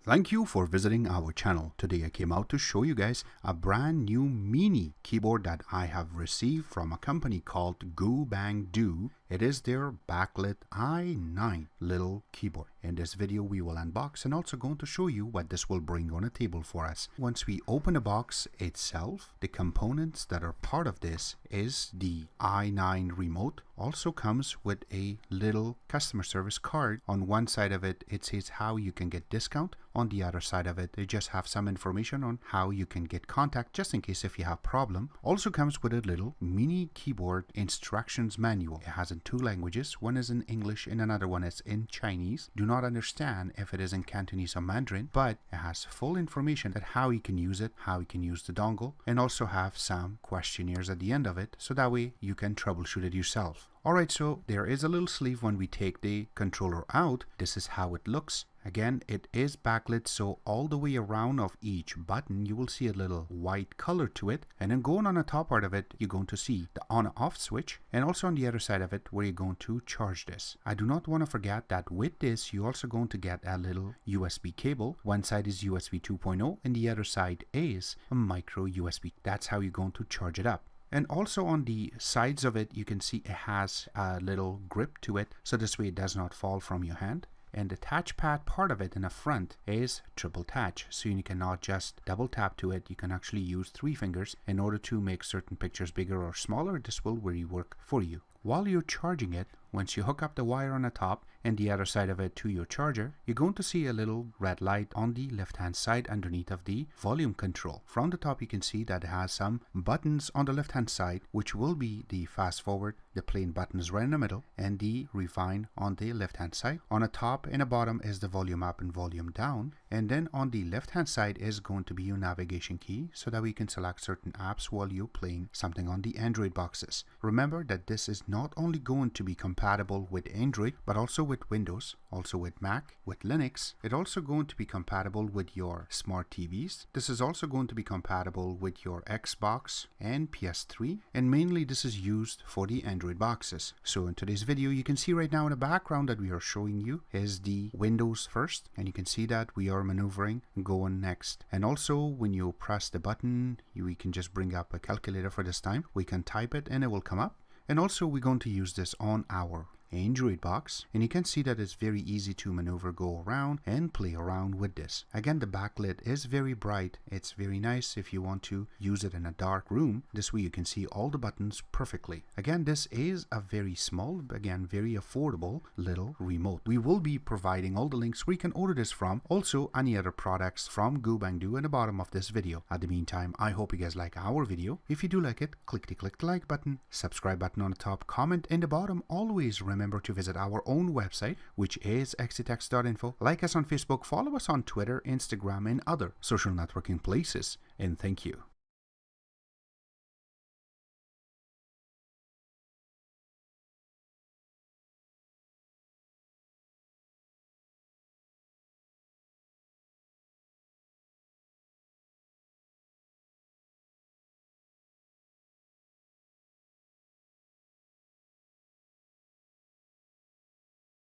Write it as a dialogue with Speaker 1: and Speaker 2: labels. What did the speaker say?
Speaker 1: Thank you for visiting our channel. Today I came out to show you guys a brand new mini keyboard that I have received from a company called Ubuntu. It is their Backlit i9 little keyboard. In this video we will unbox and also going to show you what this will bring on a table for us. Once we open the box itself, the components that are part of this is the i9 remote. Also comes with a little customer service card. On one side of it, it says how you can get discount. On the other side of it, they just have some information on how you can get contact just in case if you have problem. Also comes with a little mini keyboard instructions manual. It has in two languages. One is in English and another one is in Chinese. Do not understand if it is in Cantonese or Mandarin, but it has full information that how you can use it, how you can use the dongle, and also have some questionnaires at the end of it, so that way you can troubleshoot it yourself. Alright, so there is a little sleeve when we take the controller out. This is how it looks. Again, it is backlit, so all the way around of each button you will see a little white color to it, and then going on the top part of it you're going to see the on off switch, and also on the other side of it where you're going to charge this. I do not want to forget that with this you're also going to get a little USB cable. One side is USB 2.0 and the other side is a micro USB. That's how you're going to charge it up. And also on the sides of it you can see it has a little grip to it, so this way it does not fall from your hand. And the touchpad part of it in the front is triple touch, so you cannot just double tap to it. You can actually use 3 fingers in order to make certain pictures bigger or smaller. This will really work for you. While you're charging it, once you hook up the wire on the top and the other side of it to your charger, you're going to see a little red light on the left hand side underneath of the volume control. From the top you can see that it has some buttons on the left hand side, which will be the fast forward, the plain buttons right in the middle, and the refine on the left hand side. On the top and the bottom is the volume up and volume down, and then on the left hand side is going to be your navigation key, so that we can select certain apps while you're playing something on the Android boxes. Remember that this is not only going to be compatible with Android but also with Windows, also with Mac, with Linux. It's also going to be compatible with your smart TVs. This is also going to be compatible with your Xbox and PS3, and mainly this is used for the Android boxes. So in today's video you can see right now in the background that we are showing you is the Windows first, and you can see that we are maneuvering going next. And also when you press the button we can just bring up a calculator. For this time we can type it and it will come up. And also we're going to use this on our Android box, and you can see that it's very easy to maneuver, go around and play around with this. Again, the backlit is very bright. It's very nice if you want to use it in a dark room. This way you can see all the buttons perfectly. Again, this is a very small, again very affordable little remote. We will be providing all the links where you can order this from, also any other products from Ubuntu in the bottom of this video. At the meantime, I hope you guys like our video. If you do like it, click the like button, subscribe button on the top, comment in the bottom. Always remember to visit our own website, which is xttex.info. Like us on Facebook, follow us on Twitter, Instagram, and other social networking places. And thank you.